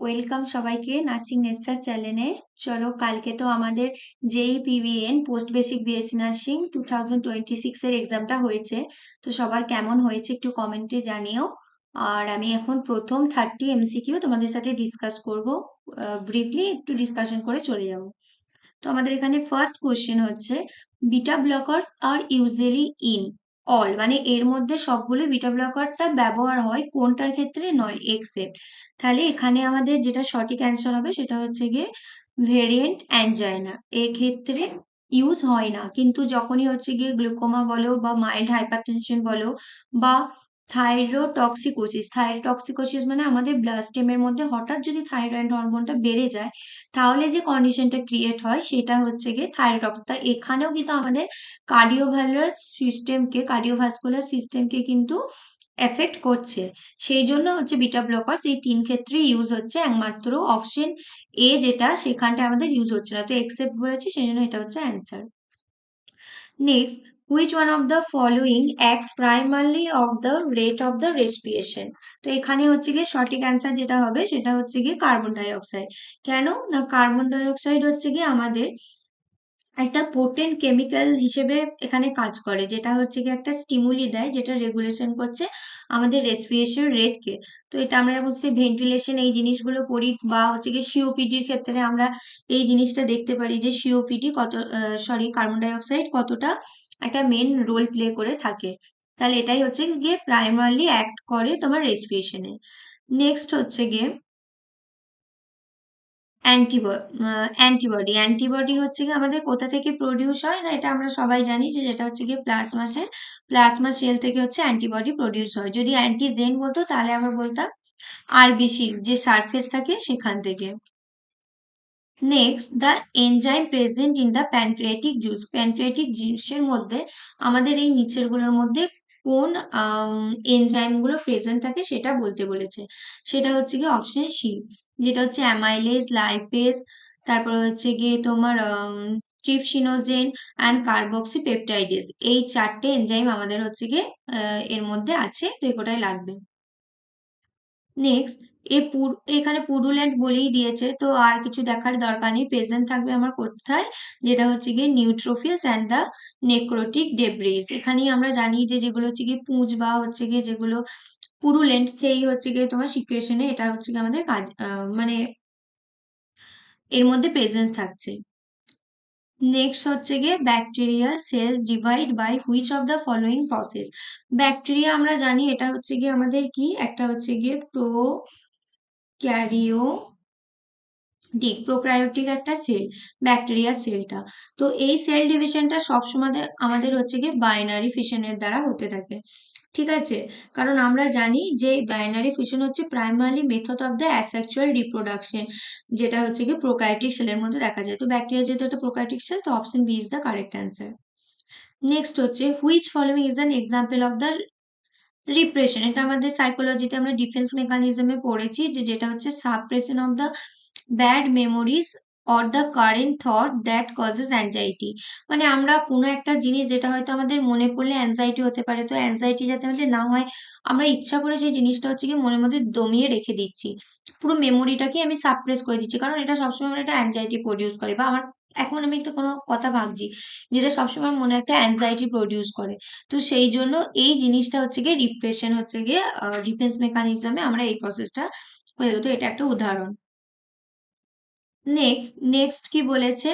Welcome সবাইকে nursing Nesar চ্যানেলে। চলো, কালকে তো আমাদের যেই পিভিএন পোস্ট বেসিক বিএসসি নার্সিং 2026 এর এক্সামটা হয়েছে। তো সবার কেমন হয়েছে একটু কমেন্টে জানিও। আর আমি এখন প্রথম 30 এমসিকিউ তোমাদের সাথে ডিসকাস করব। ব্রিফলি একটু ডিসকাশন করে চলে যাব। তো আমাদের এখানে ফার্স্ট কোশ্চেন হচ্ছে, বিটা ব্লকার্স আর ইউজুয়ালি ইন অল, মানে এর মধ্যে সবগুলো বিটা ব্লকারটা ব্যবহার হয়, কোনটার ক্ষেত্রে নয় এক্সেপ্ট। তাহলে এখানে আমাদের যেটা সঠিক অ্যান্সার হবে সেটা হচ্ছে গিয়ে ভেরিয়েন্ট অ্যানজাইনা, এক্ষেত্রে ইউজ হয় না। কিন্তু যখনই হচ্ছে গিয়ে গ্লুকোমা বলো বা মাইল্ড হাইপারটেনশন বলো বা থাইরোটক্সিকোসিস মানে আমাদের ব্লাড স্টেমের মধ্যে হঠাৎ যদি থাইরয়েড হরমোনটা বেড়ে যায়, তাহলে যে কন্ডিশনটা ক্রিয়েট হয় সেটা হচ্ছে গিয়ে থাইরয়েড। তা এখানেও কিন্তু আমাদের কার্ডিওভাস্কুলার সিস্টেমকে কিন্তু এফেক্ট করছে। সেই জন্য হচ্ছে বিটা ব্লকার্স এই তিন ক্ষেত্রে ইউজ হচ্ছে, একমাত্র অপশন এ যেটা সেখানটা আমাদের ইউজ হচ্ছে না। তো এক্সেপ্ট বলেছি, সেই জন্য এটা হচ্ছে answer. Next, which one of the following acts primarily of the rate of the respiration? তো এখানে হচ্ছে গিয়ে সঠিক অ্যান্সার যেটা হবে সেটা হচ্ছে গিয়ে কার্বন ডাই অক্সাইড। কেন না, কার্বন ডাই অক্সাইড হচ্ছে গিয়ে আমাদের একটা পোটেন্ট কেমিক্যাল হিসেবে এখানে কাজ করে, যেটা হচ্ছে কি একটা স্টিমুলি দেয়, যেটা রেগুলেশন করছে আমাদের রেসপিরেশন রেটকে। তো এটা আমরা হচ্ছে ভেন্টিলেশন এই জিনিসগুলো পড়ি, বা হচ্ছে কি সিওপিডির ক্ষেত্রে আমরা এই জিনিসটা দেখতে পারি যে সিওপিডি কার্বন ডাই অক্সাইড কতটা একটা মেন রোল প্লে করে থাকে। তাহলে এটাই হচ্ছে গিয়ে প্রাইমারলি অ্যাক্ট করে তোমার রেসপিরেশনে। নেক্সট হচ্ছে গিয়ে অ্যান্টিবডি হচ্ছে কি আমাদের কোথা থেকে প্রডিউস হয় না, এটা আমরা সবাই জানি যে যেটা হচ্ছে গিয়ে প্লাজমা সেল থেকে হচ্ছে অ্যান্টিবডি প্রডিউস হয়। যদি অ্যান্টিজেন বলতো তাহলে আমরা বলতাম আরবিসি যে সারফেস থাকে সেখান থেকে। Next, the enzyme present in the pancreatic জুসের মধ্যে আমাদের এই নিচের গুলোর মধ্যে কোন এনজাইম গুলো প্রেজেন্ট থাকে সেটা বলতে বলেছে। সেটা হচ্ছে গিয়ে অপশন সি, যেটা হচ্ছে অ্যামাইলেজ, লাইপেজ, তারপর হচ্ছে গিয়ে তোমার ট্রিপসিনোজেন অ্যান্ড কার্বক্সি পেপটাইডেজ। এই চারটে এনজাইম আমাদের হচ্ছে গিয়ে এর মধ্যে আছে, তো এটাই লাগবে। নেক্সট, এখানে পুরুল্যান্ড বলেই দিয়েছে, তো আর কিছু দেখার দরকার নেই। প্রেজেন্ট থাকবে আমার কোথায়, যেটা হচ্ছে গিয়ে neutrophils and the necrotic debris. এখানেই আমরা জানি যে যেগুলো হচ্ছে গিয়ে পুঁজ বা হচ্ছে গিয়ে যেগুলো পুরুলেন্ট, সেই হচ্ছে গিয়ে তোমার সিচুয়েশনে এটা হচ্ছে গিয়ে আমাদের কাজ, মানে এর মধ্যে প্রেজেন্স থাকছে। নেক্সট হচ্ছে গিয়ে bacterial cells divide by which of the following process. Bacteria আমরা জানি এটা হচ্ছে গিয়ে আমাদের কি একটা হচ্ছে গিয়ে প্রোক্যারিওটিক একটা সেল, ব্যাকটেরিয়া সেলটা। তো এই সেল ডিভিশনটা সবসময় আমাদের হচ্ছে গিয়ে বাইনারি ফিশনের দ্বারা হতে থাকে, ঠিক আছে। কারণ আমরা জানি যে বাইনারি ফিশন হচ্ছে primary method of the asexual reproduction, যেটা হচ্ছে গিয়ে প্রোক্যারিওটিক সেলের মধ্যে দেখা যায়। তো ব্যাকটেরিয়া যেহেতু একটা প্রোক্যারিওটিক সেল, তো option B is the correct answer. Next হচ্ছে, which following is an example of the repression. এটা আমাদের সাইকোলজিতে আমরা ডিফেন্স মেকানিজমে পড়েছি, যে যেটা হচ্ছে suppression of the bad memories or the current thought that causes anxiety. মানে আমরা কোনো একটা জিনিস যেটা হয়তো আমাদের মনে পড়লে অ্যাংজাইটি হতে পারে, তো অ্যাংজাইটি যাতে আমাদের না হয়, আমরা ইচ্ছা করে সেই জিনিসটা হচ্ছে কি মনের মধ্যে দমিয়ে রেখে দিচ্ছি, পুরো মেমোরিটাকে আমি সাপ্রেস করে দিচ্ছি, কারণ এটা সবসময় আমার একটা অ্যাংজাইটি প্রডিউস করে। বা আমার এখন আমি একটা কোনো কথা ভাবছি যেটা সবসময় মনে একটা অ্যাংজাইটি প্রডিউস করে। তো সেই জন্য এই জিনিসটা হচ্ছে গিয়ে রিপ্রেশন হচ্ছে গিয়ে ডিফেন্স মেকানিজমে আমরা এই প্রসেসটা হয়ে যেত, এটা একটা উদাহরণ। নেক্সট কি বলেছে,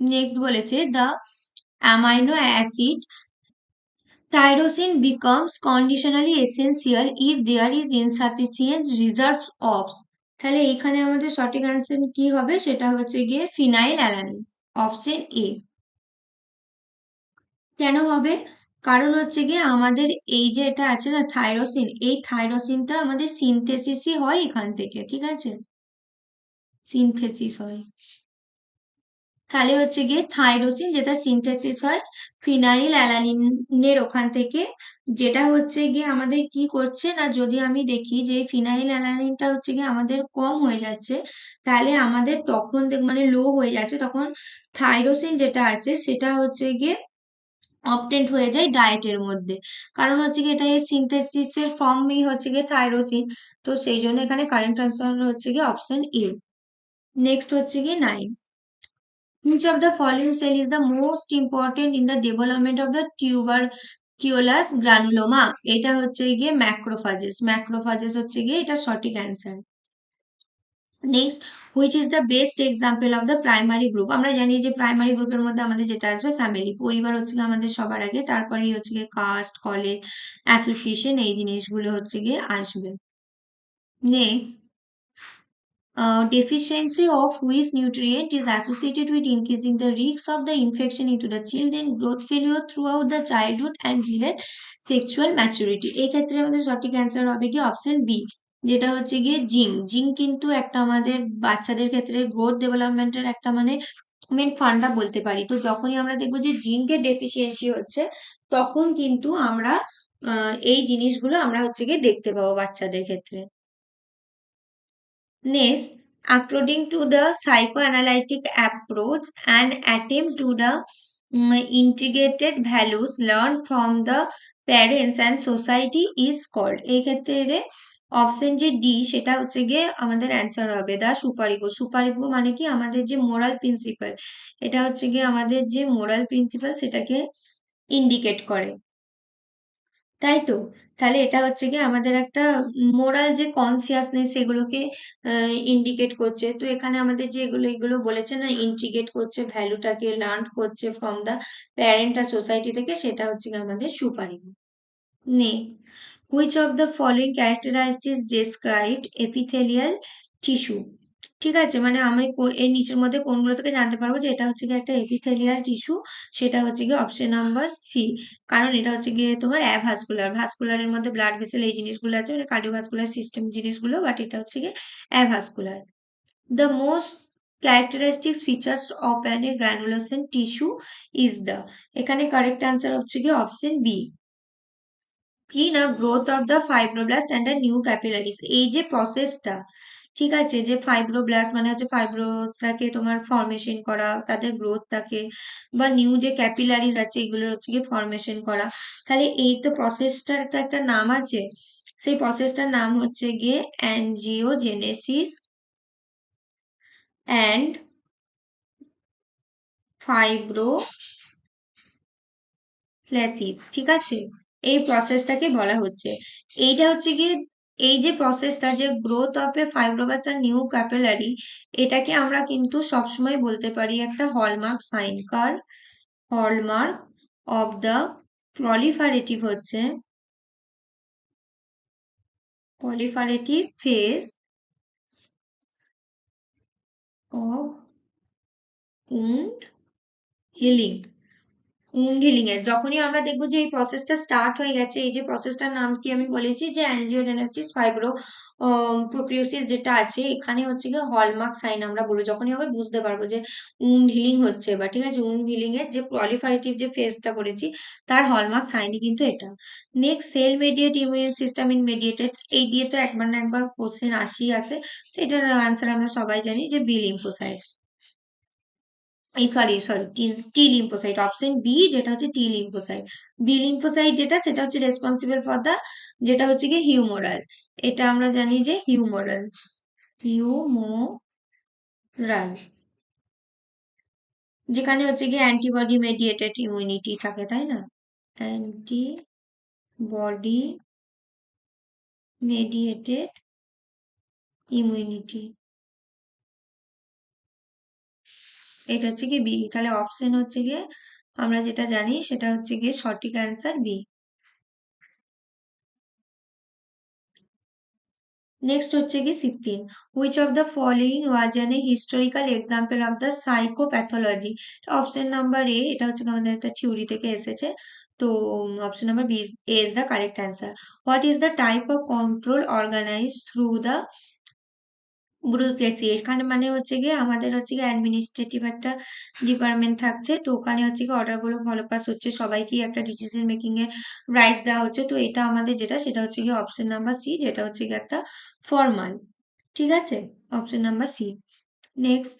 নেক্সট বলেছে the amino acid tyrosine becomes conditionally essential if there is insufficient reserves of। তাহলে এখানে আমাদের সঠিক অ্যান্সার কি হবে, সেটা হচ্ছে গিয়ে ফিনাইল অ্যালানিন, অপশন এ। কেন হবে, কারণ হচ্ছে গিয়ে আমাদের এই যে এটা আছে না থাইরোসিন, এই থাইরোসিনটা আমাদের সিনথেসিসই হয় এখান থেকে, ঠিক আছে, সিনথেসিস হয়। তাহলে হচ্ছে গিয়ে থাইরোসিন যেটা সিনথেসিস হয় ফিনাইল অ্যালানিনের ওখান থেকে, যেটা হচ্ছে গিয়ে আমাদের কি করছে না, যদি আমি দেখি যে ফিনাইল অ্যালানিনটা হচ্ছে গিয়ে আমাদের কম হয়ে যাচ্ছে, তাহলে আমাদের তখন মানে লো হয়ে যাচ্ছে, তখন থাইরোসিন যেটা আছে সেটা হচ্ছে গিয়ে অবটেন্ট হয়ে যায় ডায়েটের মধ্যে। কারণ হচ্ছে গিয়ে এটা এই সিনথেসিসের ফর্মই হচ্ছে গিয়ে থাইরোসিন। তো সেই জন্য এখানে কারেন্ট আনসার হচ্ছে গিয়ে অপশন এ। নেক্সট হচ্ছে গিয়ে 9, which of the following cell is the most important in the development of the tuberculous granuloma? এটা হচ্ছে গিয়ে ম্যাক্রোফাজেস। ম্যাক্রোফাজেস হচ্ছে গিয়ে এটা সঠিক answer. Next, which is the best example of the primary group? আমরা জানি যে প্রাইমারি গ্রুপের মধ্যে আমাদের যেটা আসবে ফ্যামিলি, পরিবার হচ্ছে গিয়ে আমাদের সবার আগে, তারপরেই হচ্ছে গিয়ে কাস্ট, কলেজ, অ্যাসোসিয়েশন, এই জিনিসগুলো হচ্ছে গিয়ে আসবে। Next, deficiency of which nutrient is associated with increasing the risk of the infection into the children, growth failure throughout the childhood and delay sexual maturity? এই ক্ষেত্রে আমাদের সঠিক অ্যান্সার হবে কি অপশন বি, যেটা হচ্ছে গিয়ে জিঙ্ক। জিঙ্ক কিন্তু একটা আমাদের বাচ্চাদের ক্ষেত্রে গ্রোথ ডেভেলপমেন্টের একটা মানে মেন ফান্ডা বলতে পারি। তো যখনই আমরা দেখবো যে জিঙ্কের ডেফিসিয়েন্সি হচ্ছে, তখন কিন্তু আমরা এই জিনিসগুলো আমরা হচ্ছে গিয়ে দেখতে পাবো বাচ্চাদের ক্ষেত্রে। Next, according to the psychoanalytic approach, an attempt to the integrated values learned from the parents and society is called. এই ক্ষেত্রে অপশন যে ডি সেটা হচ্ছে গিয়ে আমাদের অ্যান্সার হবে দা সুপারিগো। সুপারিগো মানে কি আমাদের যে মোরাল প্রিন্সিপাল, এটা হচ্ছে গিয়ে আমাদের যে মোরাল প্রিন্সিপাল সেটাকে ইন্ডিকেট করে, তাই তো? তাহলে এটা হচ্ছে গিয়ে আমাদের একটা মোরাল যে কনসিয়াসনেস সেগুলোকে ইন্ডিকেট করছে। তো এখানে আমাদের যে এগুলো বলেছে না, ইন্টিগ্রেট করছে ভ্যালুটাকে, লার্ন করছে ফ্রম দা প্যারেন্ট আর সোসাইটি থেকে, সেটা হচ্ছে গিয়ে আমাদের সুপারিং। নে, which of the following characteristics described epithelial tissue? ঠিক আছে, মানে আমি এর নিচের মধ্যে কোনগুলো থেকে জানতে পারবো যে এটা হচ্ছে গিয়ে একটা এপিথেলিয়াল টিস্যু? সেটা হচ্ছে গিয়ে অপশন নাম্বার সি। কারণ এটা হচ্ছে গিয়ে তোমার অ্যাভাস্কুলার, ভাস্কুলারের মধ্যে ব্লাড ভেসেল এই জিনিসগুলো আছে, মানে কার্ডিওভাস্কুলার সিস্টেম জিনিসগুলো, বাট এটা হচ্ছে গিয়ে avascular. The most characteristic features of an granulation tissue is the, এখানে কারেক্ট আনসার হচ্ছে গিয়ে অপশন বি, কি না, growth of the fibroblast and the new capillaries. এই যে প্রসেসটা, ঠিক আছে, যে ফাইব্রোব্লাস্ট মানে হচ্ছে ফাইব্রোটাকে তোমার ফর্মেশন করা, তাদের গ্রোথটাকে, বা নিউ যে ক্যাপিলারিজ আছে এগুলো হচ্ছে গিয়ে ফর্মেশন করা। তাহলে এই তো প্রসেসটার তো একটা নাম আছে, সেই প্রসেসটার নাম হচ্ছে গিয়ে অ্যানজিওজেনেসিস অ্যান্ড ফাইব্রোপ্লাসিস। ঠিক আছে, এই প্রসেসটাকে বলা হচ্ছে, এইটা হচ্ছে গিয়ে এই যে প্রসেসটা, যে গ্রোথ অফ এ ফাইব্রোবাস আর নিউ ক্যাপিলারি, এটাকে আমরা কিন্তু সবসময় বলতে পারি একটা হলমার্ক সাইন। কার হলমার্ক অফ দ্য প্রলিফারেটিভ হচ্ছে proliferative phase of wound healing. Healing এর যখনই আমরা দেখবো যে এই প্রসেসটা স্টার্ট হয়ে গেছে, এই যে প্রসেসটার নাম কি আমি বলেছি যে অ্যানজিওজেনেসিস ফাইব্রো প্রোক্রিওসিস যেটা আছে, এখানে হচ্ছে গিয়ে হলমার্ক সাইন আমরা বলি, যখনই হবে বুঝতে পারবো যে উন্ড হিলিং হচ্ছে, বা ঠিক আছে উন্ড হিলিং এর যে প্রলিফারেটিভ যে ফেজটা করেছি তার হলমার্ক সাইনই কিন্তু এটা। Next, cell mediated immune system in mediated, এই দিয়ে তো একবার না একবার কোশ্চেন আসে। তো এটার আনসার আমরা সবাই জানি যে বি লিম্ফোসাইট, এই sorry T lymphocyte, option B যেটা হচ্ছে টি লিম্ফোসাইট। বি লিম্ফোসাইট যেটা, সেটা হচ্ছে রেসপন্সিবল ফর দা, যেটা হচ্ছে কি হিউমোরাল, এটা আমরা জানি যে হিউমোরাল, হিউমোরাল, যেখানে হচ্ছে কি অ্যান্টিবডি মেডিয়েটেড ইমিউনিটি থাকে, তাই না? অ্যান্টিবডি মেডিয়েটেড ইমিউনিটি, এটা হচ্ছে কি বি। তাহলে অপশন হচ্ছে গিয়ে আমরা যেটা জানি সেটা হচ্ছে গিয়ে সঠিক অ্যান্সার বি। নেক্সট হচ্ছে কি 16, which of the following was an historical example of the psychopathology? Option number A, এটা হচ্ছে আমাদের একটা থিওরি থেকে এসেছে। তো option number B a is the correct answer. What is the type of control organise through the bureaucracy? এখানে মানে হচ্ছে গিয়ে আমাদের হচ্ছে গিয়ে অ্যাডমিনিস্ট্রেটিভ একটা ডিপার্টমেন্ট থাকছে, তো ওখানে হচ্ছে গিয়ে অর্ডার গুলো ফলো পাস হচ্ছে, সবাইকে একটা ডিসিশন মেকিং এর রাইটস দেওয়া হচ্ছে। তো এটা আমাদের যেটা সেটা হচ্ছে গিয়ে অপশন নাম্বার সি, যেটা হচ্ছে গিয়ে একটা ফরমাল। ঠিক আছে, option number C. Next,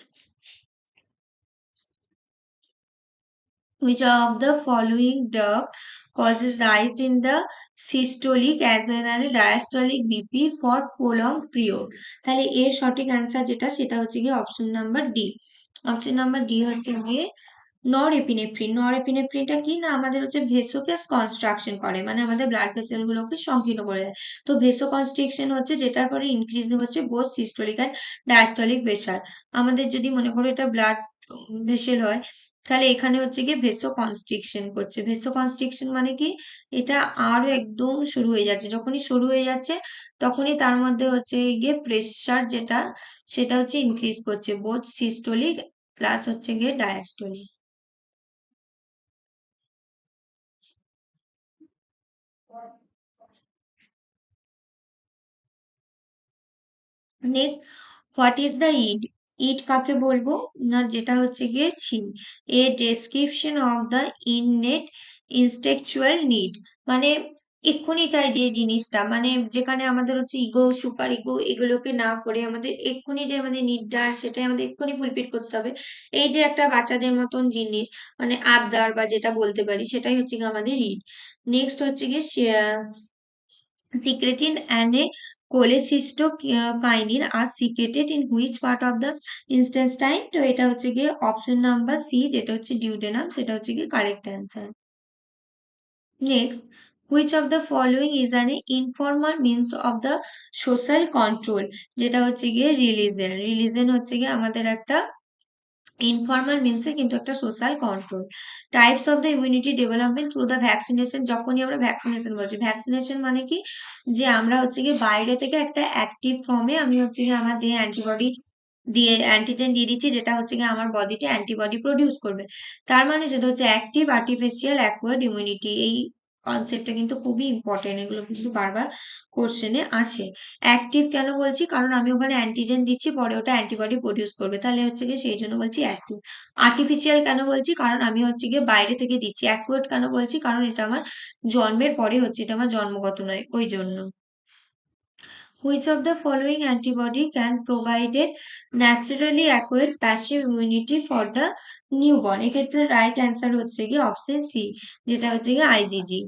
which of the following drug causes rise in the systolic as well as diastolic BP for prolonged period? তাহলে এর সঠিক অ্যান্সার যেটা সেটা হচ্ছে গিয়ে option number D. Option number D হচ্ছে গিয়ে নরএপিনেফ্রিন। নরএপিনেফ্রিনটা কি না আমাদের হচ্ছে ভেসোকেস কনস্ট্রাকশন করে, মানে আমাদের ব্লাড ভেসেল গুলোকে সংকীর্ণ করে দেয়। তো ভেসো কনস্ট্রিকশন হচ্ছে যেটার পরে ইনক্রিজ হচ্ছে both systolic and diastolic pressure. আমাদের যদি মনে করো এটা ব্লাড ভেসেল হয়, তাহলে এখানে হচ্ছে গিয়ে ভেসো কনস্ট্রিকশন করছে। ভেসো কনস্ট্রিকশন মানে কি, এটা আরো একদম শুরু হয়ে যাচ্ছে, যখনই শুরু হয়ে যাচ্ছে তখনই তার মধ্যে হচ্ছে গিয়ে প্রেশার যেটা সেটা হচ্ছে ইনক্রিজ করছে, বোথ সিস্টোলিক প্লাস হচ্ছে গিয়ে diastolic. Next, what is the id? Id কাকে বলবো না, যেটা হচ্ছে গিয়ে C, a description of the innate instinctual need, মানে এক্ষুনি চাই যে জিনিসটা, মানে যেখানে আমাদের হচ্ছে ইগো সুপার ইগো এগুলোকে না করে আমাদের এক্ষুনি যে আমাদের নিডটা সেটাই আমাদের এক্ষুনি ফুলফিল করতে হবে। এই যে একটা বাচ্চাদের মতন জিনিস, মানে আবদার বা যেটা বলতে পারি সেটাই হচ্ছে গিয়ে আমাদের ইড। নেক্সট হচ্ছে গিয়ে secretin and a cholecystokinin are secreted in which part of the intestine? তো এটা হচ্ছে গিয়ে অপশন নাম্বার সি, যেটা হচ্ছে ডিউডেনাম, সেটা হচ্ছে গিয়ে correct answer. Next, which of the following is an informal means of the social control? যেটা হচ্ছে গিয়ে রিলিজন। রিলিজন হচ্ছে গিয়ে আমাদের একটা ইনফর্মাল মিনসে কিন্তু একটা social control. Types of the immunity development through the vaccination. যখনই আমরা ভ্যাকসিনেশন বলছি, ভ্যাকসিনেশন মানে কি, যে আমরা হচ্ছে গিয়ে বাইরে থেকে একটা অ্যাক্টিভ ফর্মে আমি হচ্ছে গিয়ে আমার দেহে অ্যান্টিবডি দিয়ে অ্যান্টিজেন দিয়ে দিচ্ছি, যেটা হচ্ছে গিয়ে আমার বডিতে অ্যান্টিবডি প্রডিউস করবে। তার মানে সেটা হচ্ছে অ্যাক্টিভ আর্টিফিশিয়াল অ্যাকোয়ার্ড ইমিউনিটি। এই কনসেপ্টটা কিন্তু খুবই ইম্পর্টেন্ট, এগুলো কিন্তু বারবার কোশ্চেনে আসে। অ্যাক্টিভ কেন বলছি, কারণ আমি ওখানে অ্যান্টিজেন দিচ্ছি, পরে ওটা অ্যান্টিবডি প্রডিউস করবে, তাহলে হচ্ছে গিয়ে সেই জন্য বলছি অ্যাক্টিভ। আর্টিফিশিয়াল কেন বলছি, কারণ আমি হচ্ছে গিয়ে বাইরে থেকে দিচ্ছি। অ্যাকুয়ার্ড কেন বলছি, কারণ এটা আমার জন্মের পরে হচ্ছে, এটা আমার জন্মগত নয়, ওই জন্য। Which of the following antibody can provide a naturally acquired passive immunity for the newborn? এক্ষেত্রে রাইট অ্যান্সার হচ্ছে গিয়ে অপশন সি, যেটা হচ্ছে গিয়ে IgG.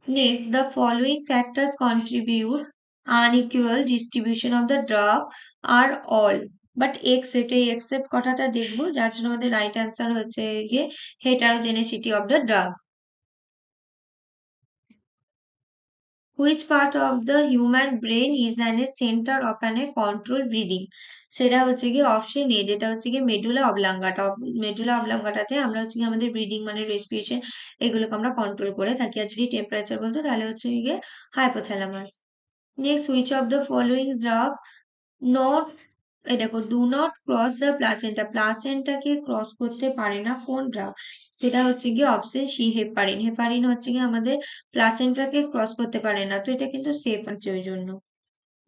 Next, the following factors contribute unequal distribution of the drug are all but except, এই except কথাটা দেখবো, যার জন্য আমাদের রাইট অ্যান্সার হচ্ছে গিয়ে heterogeneity of the drug. Which part of the human brain is an a center of an a control breathing? সেটা হচ্ছে গিয়ে অপশন এ, যেটা হচ্ছে গিয়ে মেডুলা অবলাঙ্গাটা। মেডুলা অবলাঙ্গাটাতে আমরা হচ্ছে গিয়ে আমাদের ব্রিদিং মানে রেসপিরেশন এগুলোকে আমরা কন্ট্রোল করে থাকি। আর যদি টেম্পারেচার বলতো তাহলে হচ্ছে গিয়ে hypothalamus. Next, which of the following drug not, এই দেখো, do not cross the placenta. প্লাসেন্টাকে ক্রস করতে পারে না কোন ড্রাগ? সেটা হচ্ছে গিয়ে অপশন সি, হেপারিন। হেপারিন হচ্ছে গিয়ে আমাদের প্লাসেন্টাকে ক্রস করতে পারে না, তো এটা কিন্তু সেফ আছে ওই জন্য।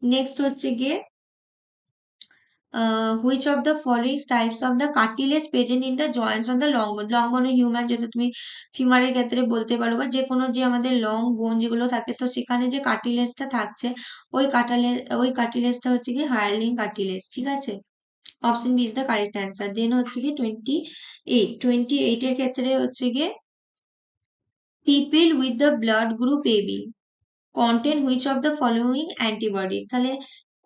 নেক্সট হচ্ছে গিয়ে which of the following types of the cartilage present in the Joints of the long বোন। লং বোন হিউম্যান, যেটা তুমি ফিমারের ক্ষেত্রে বলতে পারো, বা যে কোনো যে আমাদের লং বোন যেগুলো থাকে, তো সেখানে যে কার্টিলেজটা থাকছে ওই কার্টিলেজটা হচ্ছে কি হায়ারলিং কার্টিলেজ, ঠিক আছে। Option B is the correct answer. Then হচ্ছে কি 28 এর ক্ষেত্রে হচ্ছে গিয়ে people with the blood group AB contain which of the following antibodies. তাহলে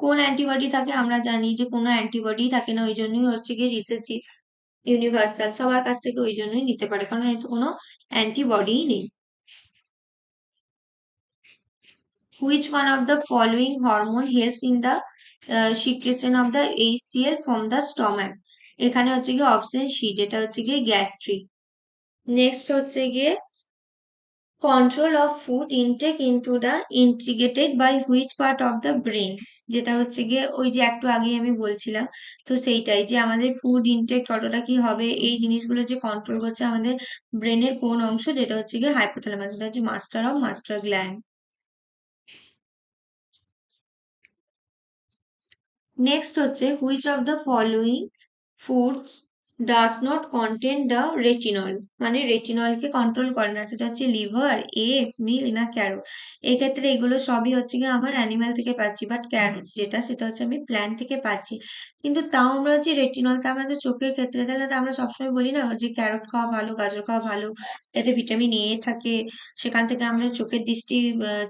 কোন অ্যান্টিবডি থাকে, আমরা জানি যে কোনো অ্যান্টিবডি থাকে না, ওই জন্যই হচ্ছে গিয়ে রিসেসিভ ইউনিভার্সাল, সবার কাছ থেকে ওই জন্যই নিতে পারে, কারণ এতে কোনো অ্যান্টিবডিই নেই। Which one of the following hormone helps in the secretion of the HCl from the stomach? এখানে হচ্ছে গিয়ে অপশন সি, যেটা হচ্ছে গিয়ে গ্যাস্ট্রিক। নেক্সট হচ্ছে গিয়ে control of food intake into the integrated by which part of the brain, যেটা হচ্ছে গিয়ে ওই যে একটু আগেই আমি বলছিলাম, তো সেইটাই যে আমাদের ফুড ইনটেক কতটা কি হবে এই জিনিসগুলো যে কন্ট্রোল করছে আমাদের ব্রেনের কোন অংশ, যেটা হচ্ছে গিয়ে হাইপোথ্যালামাস, যেটা হচ্ছে master of master gland. Next হচ্ছে which of the following foods does not contain the retinol, মানে রেটিনলকে কন্ট্রোল করে না, সেটা হচ্ছে লিভার, এগস, মিল্ক না ক্যারট। এক্ষেত্রে এগুলো সবই হচ্ছে গিয়ে আমার অ্যানিমাল থেকে পাচ্ছি, বাট ক্যারট যেটা সেটা হচ্ছে আমি প্ল্যান্ট থেকে পাচ্ছি। কিন্তু তাও আমরা হচ্ছে রেটিনলকে আমাদের চোখের ক্ষেত্রে, তাহলে তো আমরা সবসময় বলি না যে ক্যারট খাওয়া ভালো, গাজর খাওয়া ভালো, এতে ভিটামিন এ থাকে, সেখান থেকে আমাদের চোখের দৃষ্টি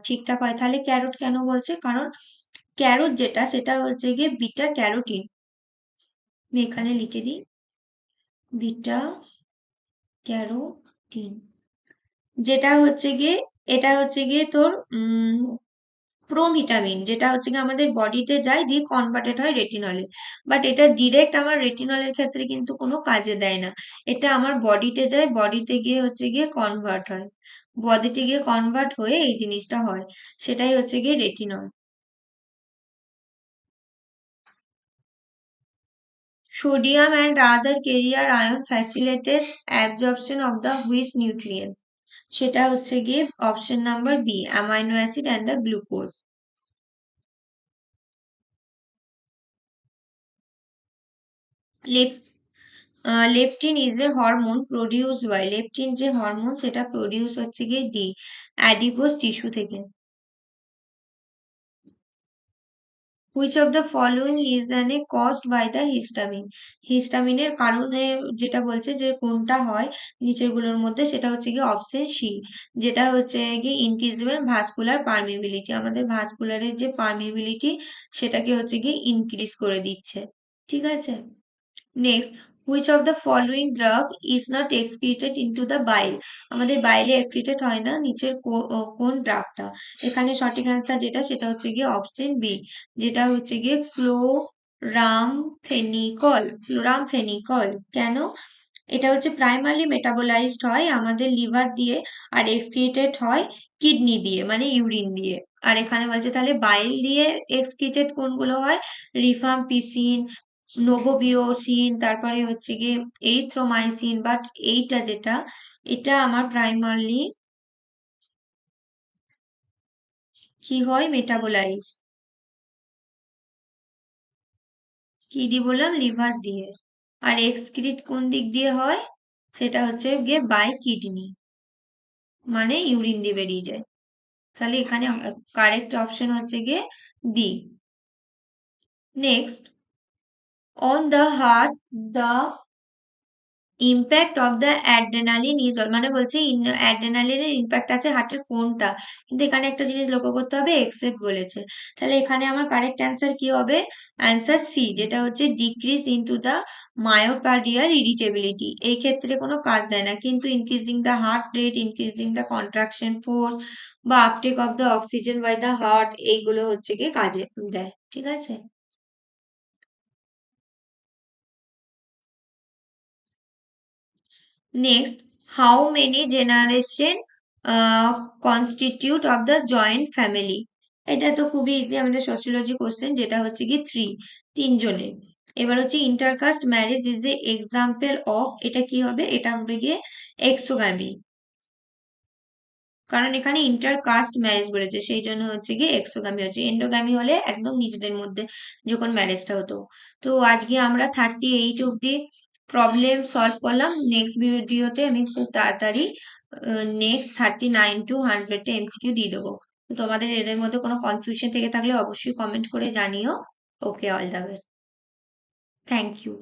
ঠিকঠাক হয়। তাহলে ক্যারট কেন বলছে? কারণ ক্যারট যেটা সেটা হচ্ছে গিয়ে বিটা ক্যারোটিন। আমি এখানে লিখে দিই, বিটা ক্যারোটিন, যেটা হচ্ছে গিয়ে, এটা হচ্ছে গিয়ে তোর প্রোভিটামিন, যেটা হচ্ছে গিয়ে আমাদের বডিতে যায় দিয়ে কনভার্টেড হয় রেটিনলে। বাট এটা ডিরেক্ট আমার রেটিনলের ক্ষেত্রে কিন্তু কোনো কাজে দেয় না। এটা আমার বডিতে যায়, বডিতে গিয়ে হচ্ছে গিয়ে কনভার্ট হয়, বডিতে গিয়ে কনভার্ট হয়ে এই জিনিসটা হয়, সেটাই হচ্ছে গিয়ে retinol. Sodium and other carrier ion facilitate absorption of the which nutrients? সেটা হচ্ছে গিয়ে option number B, amino acid and the glucose. Leptin is a hormone produce by, leptin যে হরমোন সেটা প্রডিউস হচ্ছে গিয়ে ডি, অ্যাডিপোজ টিস্যু থেকে। Which of the following is an a caused by the histamine? হিস্টামিনের কারণে যেটা বলছে যে কোনটা হয় নিচেরগুলোর মধ্যে, সেটা হচ্ছে গিয়ে অপশন সি, যেটা হচ্ছে গিয়ে ইনক্রিজেবল ভাস্কুলার পারমিবিলিটি, আমাদের ভাস্কুলারের যে পারমিবিলিটি সেটাকে হচ্ছে গিয়ে ইনক্রিজ করে দিচ্ছে। ঠিক আছে, next, which of the following drug is not excreted into the bile? আমাদের বাইলে এক্সক্রিটেড হয় না, নিচের কোন ড্রাগটা? এখানে সঠিক অ্যান্সার যেটা সেটা হচ্ছে গিয়ে অপশন বি, যেটা হচ্ছে গিয়ে ফ্লোরামফেনিকল, ফ্লোরামফেনিকল। কেন? এটা হচ্ছে প্রাইমারলি মেটাবোলাইজড হয় আমাদের লিভার দিয়ে, আর এক্সক্রিটেড হয় কিডনি দিয়ে, মানে ইউরিন দিয়ে। আর এখানে বলছে তাহলে বাইল দিয়ে এক্সক্রিটেড কোনগুলো হয়? রিফাম্পিসিন, নোভোবিওসিন, তারপরে হচ্ছে গিয়ে এরিথ্রোমাইসিন। বাট এইটা যেটা, এটা আমার প্রাইমারলি কি হয়? মেটাবোলাইজ। কি দিয়ে বললাম? লিভার দিয়ে। আর এক্সক্রিট কোন দিক দিয়ে হয়? সেটা হচ্ছে গিয়ে বাই কিডনি, মানে ইউরিন দিয়ে বেরিয়ে যায়। তাহলে এখানে কারেক্ট অপশন হচ্ছে গিয়ে B. Next, on the heart the impact of the adrenaline is, মানে বলছে অ্যাড্রেনালিনের ইম্প্যাক্ট আছে হার্টের কোনটা, কিন্তু এখানে একটা জিনিস লক্ষ্য করতে হবে, এক্সেপ্ট বলেছে। তাহলে এখানে আমার কারেক্ট অ্যান্সার কি হবে? অ্যান্সার সি, যেটা হচ্ছে decrease into the myocardial irritability. এই ক্ষেত্রে কোনো কাজ দেয় না, কিন্তু increasing the heart rate, increasing the contraction force বা uptake of the oxygen by the heart, এইগুলো হচ্ছে গিয়ে কাজে দেয়। ঠিক আছে, next, how many generation constitute of the joint family? এটা তো খুবই ইজি, আমাদের সোশিওলজি কোশ্চেন, যেটা হচ্ছে কি তিনজনে। এবার হচ্ছে intercaste marriage is a example of, এটা কি হবে? এটা হবে গিয়ে এক্সোগ্যামি, কারণ এখানে ইন্টার কাস্ট ম্যারেজ বলেছে, সেই জন্য হচ্ছে গিয়ে এক্সোগামি হচ্ছে। এন্ডোগামি হলে একদম নিজেদের মধ্যে যখন ম্যারেজটা হতো। তো আজকে আমরা 38 অব্দি প্রবলেম সলভ করলাম। নেক্সট ভিডিওতে আমি খুব তাড়াতাড়ি নেক্সট 39 to 100 এমসিকিউ দিয়ে দেবো। তো তোমাদের এদের মধ্যে কোনো কনফিউশন থেকে থাকলে অবশ্যই কমেন্ট করে জানিও। Okay, all the best, thank you.